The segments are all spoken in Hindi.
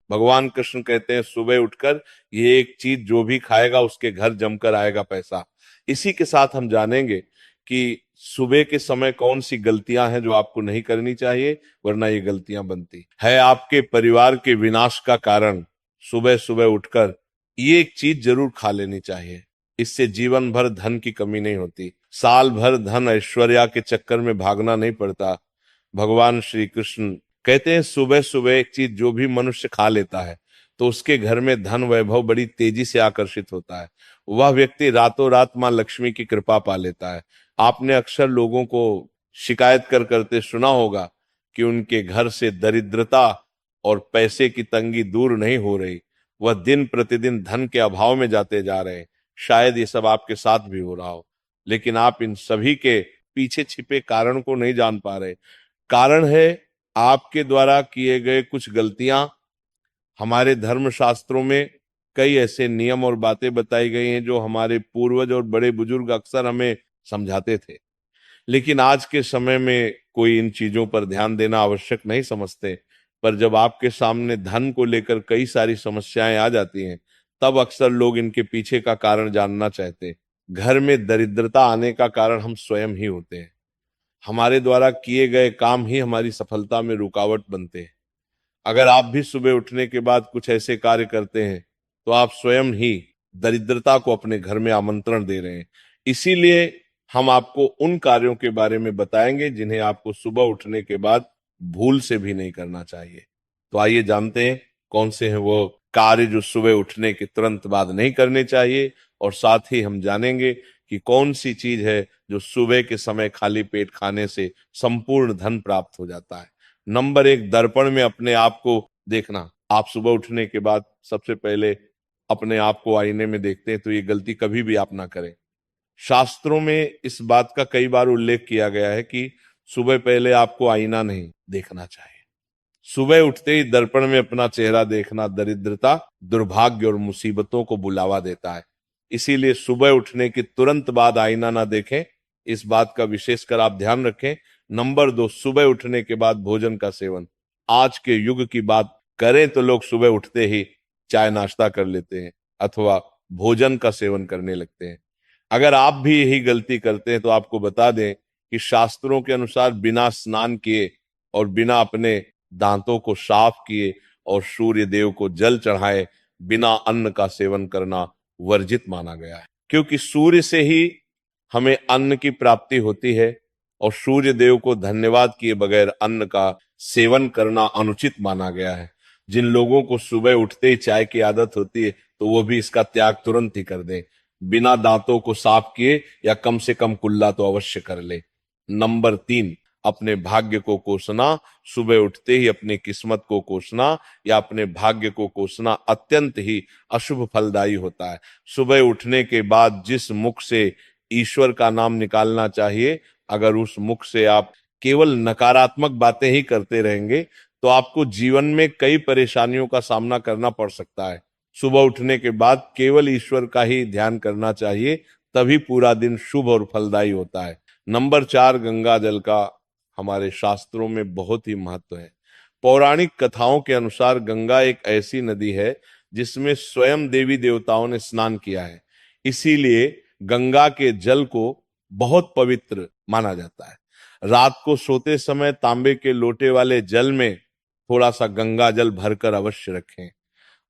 भगवान कृष्ण कहते हैं सुबह उठकर ये एक चीज जो भी खाएगा उसके घर जमकर आएगा पैसा। इसी के साथ हम जानेंगे कि सुबह के समय कौन सी गलतियां हैं जो आपको नहीं करनी चाहिए, वरना ये गलतियां बनती है आपके परिवार के विनाश का कारण। सुबह सुबह उठकर ये एक चीज जरूर खा लेनी चाहिए, इससे जीवन भर धन की कमी नहीं होती, साल भर धन ऐश्वर्या के चक्कर में भागना नहीं पड़ता। भगवान श्री कृष्ण कहते हैं सुबह सुबह एक चीज जो भी मनुष्य खा लेता है तो उसके घर में धन वैभव बड़ी तेजी से आकर्षित होता है। वह व्यक्ति रातों रात मां लक्ष्मी की कृपा पा लेता है। आपने अक्सर लोगों को शिकायत करते सुना होगा कि उनके घर से दरिद्रता और पैसे की तंगी दूर नहीं हो रही, वह दिन प्रतिदिन धन के अभाव में जाते जा रहे हैं। शायद ये सब आपके साथ भी हो रहा हो, लेकिन आप इन सभी के पीछे छिपे कारण को नहीं जान पा रहे। कारण है आपके द्वारा किए गए कुछ गलतियां। हमारे धर्म शास्त्रों में कई ऐसे नियम और बातें बताई गई हैं जो हमारे पूर्वज और बड़े बुजुर्ग अक्सर हमें समझाते थे, लेकिन आज के समय में कोई इन चीजों पर ध्यान देना आवश्यक नहीं समझते। पर जब आपके सामने धन को लेकर कई सारी समस्याएं आ जाती हैं, तब अक्सर लोग इनके पीछे का कारण जानना चाहते हैं। घर में दरिद्रता आने का कारण हम स्वयं ही होते हैं। हमारे द्वारा किए गए काम ही हमारी सफलता में रुकावट बनते हैं। अगर आप भी सुबह उठने के बाद कुछ ऐसे कार्य करते हैं तो आप स्वयं ही दरिद्रता को अपने घर में आमंत्रण दे रहे हैं। इसीलिए हम आपको उन कार्यों के बारे में बताएंगे जिन्हें आपको सुबह उठने के बाद भूल से भी नहीं करना चाहिए। तो आइए जानते हैं कौन से हैं वो कार्य जो सुबह उठने के तुरंत बाद नहीं करने चाहिए, और साथ ही हम जानेंगे कि कौन सी चीज है जो सुबह के समय खाली पेट खाने से संपूर्ण धन प्राप्त हो जाता है। नंबर 1, दर्पण में अपने आप को देखना। आप सुबह उठने के बाद सबसे पहले अपने आप को आईने में देखते हैं, तो ये गलती कभी भी आप ना करें। शास्त्रों में इस बात का कई बार उल्लेख किया गया है कि सुबह पहले आपको आईना नहीं देखना चाहिए। सुबह उठते ही दर्पण में अपना चेहरा देखना दरिद्रता, दुर्भाग्य और मुसीबतों को बुलावा देता है। इसीलिए सुबह उठने के तुरंत बाद आईना ना देखें, इस बात का विशेषकर आप ध्यान रखें। नंबर 2, सुबह उठने के बाद भोजन का सेवन। आज के युग की बात करें तो लोग सुबह उठते ही चाय नाश्ता कर लेते हैं अथवा भोजन का सेवन करने लगते हैं। अगर आप भी यही गलती करते हैं तो आपको बता दें कि शास्त्रों के अनुसार बिना स्नान किए और बिना अपने दांतों को साफ किए और सूर्य देव को जल चढ़ाए बिना अन्न का सेवन करना वर्जित माना गया है, क्योंकि सूर्य से ही हमें अन्न की प्राप्ति होती है और सूर्य देव को धन्यवाद किए बगैर अन्न का सेवन करना अनुचित माना गया है। जिन लोगों को सुबह उठते ही चाय की आदत होती है तो वो भी इसका त्याग तुरंत ही कर दें, बिना दांतों को साफ किए, या कम से कम कुल्ला तो अवश्य कर ले। नंबर 3, अपने भाग्य को कोसना। सुबह उठते ही अपनी किस्मत को कोसना या अपने भाग्य को कोसना अत्यंत ही अशुभ फलदायी होता है। सुबह उठने के बाद जिस मुख से ईश्वर का नाम निकालना चाहिए, अगर उस मुख से आप केवल नकारात्मक बातें ही करते रहेंगे तो आपको जीवन में कई परेशानियों का सामना करना पड़ सकता है। सुबह उठने के बाद केवल ईश्वर का ही ध्यान करना चाहिए, तभी पूरा दिन शुभ और फलदायी होता है। नंबर 4, गंगा जल का हमारे शास्त्रों में बहुत ही महत्व है। पौराणिक कथाओं के अनुसार गंगा एक ऐसी नदी है जिसमें स्वयं देवी देवताओं ने स्नान किया है। इसीलिए गंगा के जल को बहुत पवित्र माना जाता है। रात को सोते समय तांबे के लोटे वाले जल में थोड़ा सा गंगा जल भरकर अवश्य रखें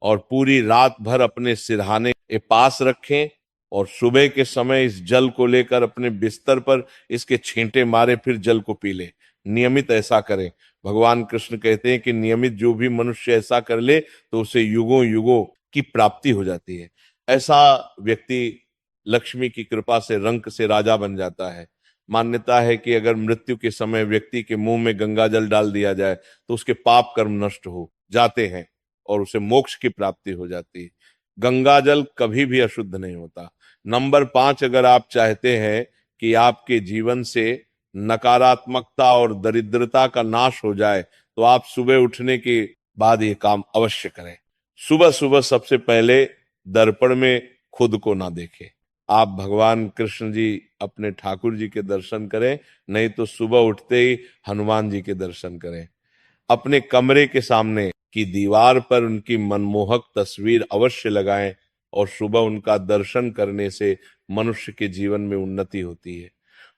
और पूरी रात भर अपने सिरहाने के पास रखें, और सुबह के समय इस जल को लेकर अपने बिस्तर पर इसके छींटे मारे फिर जल को पी ले। नियमित ऐसा करें। भगवान कृष्ण कहते हैं कि नियमित जो भी मनुष्य ऐसा कर ले तो उसे युगों युगों की प्राप्ति हो जाती है। ऐसा व्यक्ति लक्ष्मी की कृपा से रंक से राजा बन जाता है। मान्यता है कि अगर मृत्यु के समय व्यक्ति के मुंह में गंगा जल डाल दिया जाए तो उसके पाप कर्म नष्ट हो जाते हैं और उसे मोक्ष की प्राप्ति हो जाती है। गंगा जल कभी भी अशुद्ध नहीं होता। नंबर 5, अगर आप चाहते हैं कि आपके जीवन से नकारात्मकता और दरिद्रता का नाश हो जाए तो आप सुबह उठने के बाद ये काम अवश्य करें। सुबह सुबह सबसे पहले दर्पण में खुद को ना देखें। आप भगवान कृष्ण जी अपने ठाकुर जी के दर्शन करें, नहीं तो सुबह उठते ही हनुमान जी के दर्शन करें। अपने कमरे के सामने कि दीवार पर उनकी मनमोहक तस्वीर अवश्य लगाएं और सुबह उनका दर्शन करने से मनुष्य के जीवन में उन्नति होती है।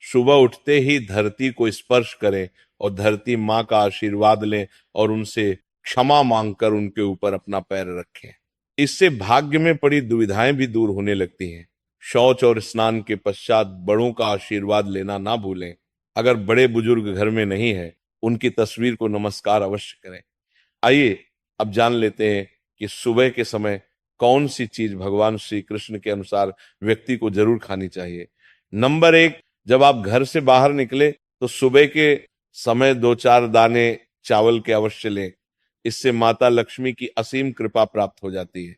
सुबह उठते ही धरती को स्पर्श करें और धरती माँ का आशीर्वाद लें और उनसे क्षमा मांगकर उनके ऊपर अपना पैर रखें। इससे भाग्य में पड़ी दुविधाएं भी दूर होने लगती हैं। शौच और स्नान के पश्चात बड़ों का आशीर्वाद लेना ना भूलें। अगर बड़े बुजुर्ग घर में नहीं है, उनकी तस्वीर को नमस्कार अवश्य करें। आइए अब जान लेते हैं कि सुबह के समय कौन सी चीज भगवान श्री कृष्ण के अनुसार व्यक्ति को जरूर खानी चाहिए। नंबर 1, जब आप घर से बाहर निकले तो सुबह के समय 2-4 दाने चावल के अवश्य लें। इससे माता लक्ष्मी की असीम कृपा प्राप्त हो जाती है।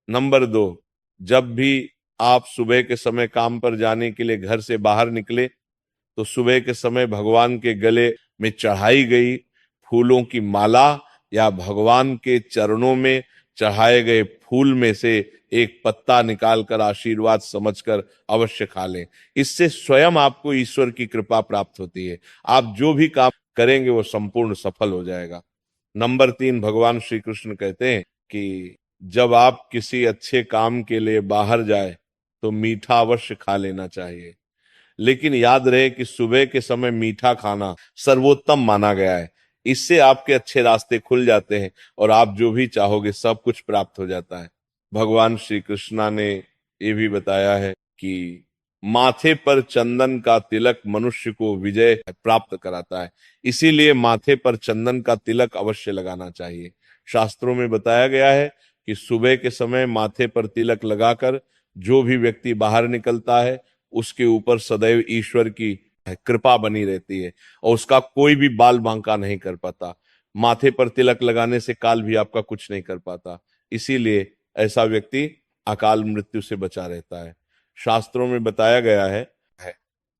नंबर 2, जब भी आप सुबह के समय काम पर जाने के लिए घर से बाहर निकले तो सुबह के समय भगवान के गले में चढ़ाई गई फूलों की माला या भगवान के चरणों में चढ़ाए गए फूल में से एक पत्ता निकालकर आशीर्वाद समझकर अवश्य खा लें। इससे स्वयं आपको ईश्वर की कृपा प्राप्त होती है। आप जो भी काम करेंगे वो संपूर्ण सफल हो जाएगा। नंबर 3, भगवान श्री कृष्ण कहते हैं कि जब आप किसी अच्छे काम के लिए बाहर जाए तो मीठा अवश्य खा लेना चाहिए, लेकिन याद रहे कि सुबह के समय मीठा खाना सर्वोत्तम माना गया है। इससे आपके अच्छे रास्ते खुल जाते हैं और आप जो भी चाहोगे सब कुछ प्राप्त हो जाता है। भगवान श्री कृष्णा ने ये भी बताया है कि माथे पर चंदन का तिलक मनुष्य को विजय प्राप्त कराता है, इसीलिए माथे पर चंदन का तिलक अवश्य लगाना चाहिए। शास्त्रों में बताया गया है कि सुबह के समय माथे पर तिलक लगाकर जो भी व्यक्ति बाहर निकलता है उसके ऊपर सदैव ईश्वर की कृपा बनी रहती है और उसका कोई भी बाल बांका नहीं कर पाता। माथे पर तिलक लगाने से काल भी आपका कुछ नहीं कर पाता, इसीलिए ऐसा व्यक्ति अकाल मृत्यु से बचा रहता है। शास्त्रों में बताया गया है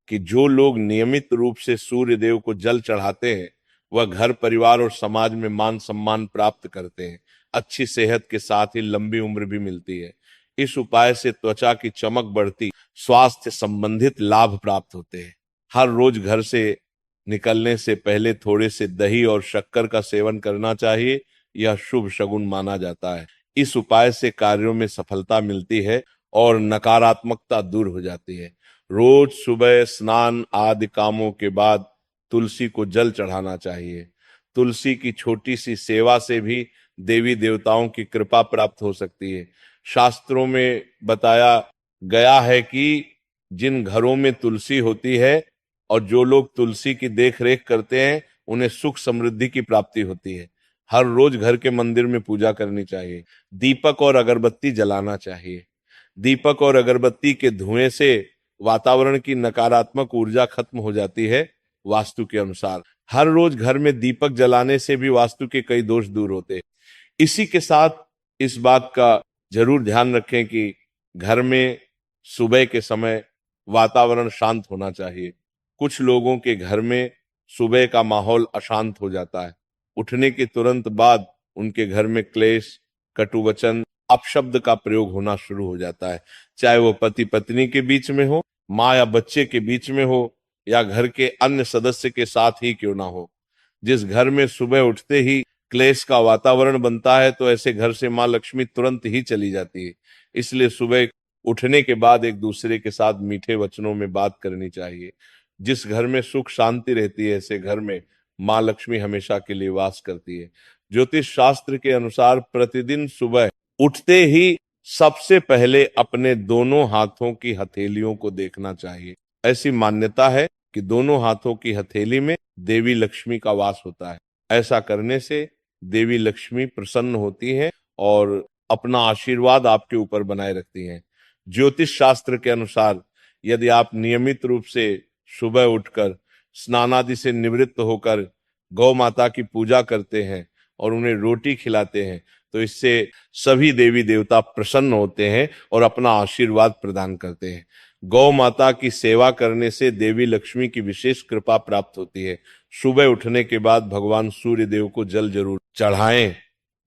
कि जो लोग नियमित रूप से सूर्य देव को जल चढ़ाते हैं वह घर परिवार और समाज में मान सम्मान प्राप्त करते हैं। अच्छी सेहत के साथ ही लंबी उम्र भी मिलती है। इस उपाय से त्वचा की चमक बढ़ती, स्वास्थ्य संबंधित लाभ प्राप्त होते हैं। हर रोज घर से निकलने से पहले थोड़े से दही और शक्कर का सेवन करना चाहिए, यह शुभ शगुन माना जाता है। इस उपाय से कार्यों में सफलता मिलती है और नकारात्मकता दूर हो जाती है। रोज सुबह स्नान आदि कामों के बाद तुलसी को जल चढ़ाना चाहिए। तुलसी की छोटी सी सेवा से भी देवी देवताओं की कृपा प्राप्त हो सकती है। शास्त्रों में बताया गया है कि जिन घरों में तुलसी होती है और जो लोग तुलसी की देख रेख करते हैं उन्हें सुख समृद्धि की प्राप्ति होती है। हर रोज घर के मंदिर में पूजा करनी चाहिए। दीपक और अगरबत्ती जलाना चाहिए। दीपक और अगरबत्ती के धुएं से वातावरण की नकारात्मक ऊर्जा खत्म हो जाती है। वास्तु के अनुसार हर रोज घर में दीपक जलाने से भी वास्तु के कई दोष दूर होते हैं। इसी के साथ इस बात का जरूर ध्यान रखें कि घर में सुबह के समय वातावरण शांत होना चाहिए। कुछ लोगों के घर में सुबह का माहौल अशांत हो जाता है। उठने के तुरंत बाद उनके घर में क्लेश, कटुवचन, अपशब्द का प्रयोग होना शुरू हो जाता है। चाहे वो पति पत्नी के बीच में हो, माँ या बच्चे के बीच में हो या घर के अन्य सदस्य के साथ ही क्यों ना हो। जिस घर में सुबह उठते ही क्लेश का वातावरण बनता है तो ऐसे घर से माँ लक्ष्मी तुरंत ही चली जाती है। इसलिए सुबह उठने के बाद एक दूसरे के साथ मीठे वचनों में बात करनी चाहिए। जिस घर में सुख शांति रहती है ऐसे घर में माँ लक्ष्मी हमेशा के लिए वास करती है। ज्योतिष शास्त्र के अनुसार प्रतिदिन सुबह उठते ही सबसे पहले अपने दोनों हाथों की हथेलियों को देखना चाहिए। ऐसी मान्यता है कि दोनों हाथों की हथेली में देवी लक्ष्मी का वास होता है। ऐसा करने से देवी लक्ष्मी प्रसन्न होती हैं और अपना आशीर्वाद आपके ऊपर बनाए रखती हैं। ज्योतिष शास्त्र के अनुसार यदि आप नियमित रूप से सुबह उठकर स्नान आदि से निवृत्त होकर गौ माता की पूजा करते हैं और उन्हें रोटी खिलाते हैं तो इससे सभी देवी देवता प्रसन्न होते हैं और अपना आशीर्वाद प्रदान करते हैं। गौ माता की सेवा करने से देवी लक्ष्मी की विशेष कृपा प्राप्त होती है। सुबह उठने के बाद भगवान सूर्य देव को जल जरूर चढ़ाएं।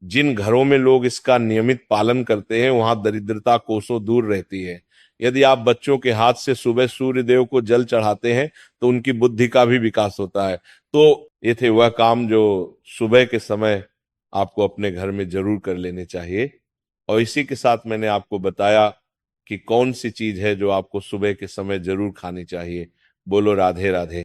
जिन घरों में लोग इसका नियमित पालन करते हैं वहां दरिद्रता कोसों दूर रहती है। यदि आप बच्चों के हाथ से सुबह सूर्य देव को जल चढ़ाते हैं तो उनकी बुद्धि का भी विकास होता है। तो ये थे वह काम जो सुबह के समय आपको अपने घर में जरूर कर लेने चाहिए। और इसी के साथ मैंने आपको बताया कि कौन सी चीज है जो आपको सुबह के समय जरूर खानी चाहिए। बोलो राधे राधे।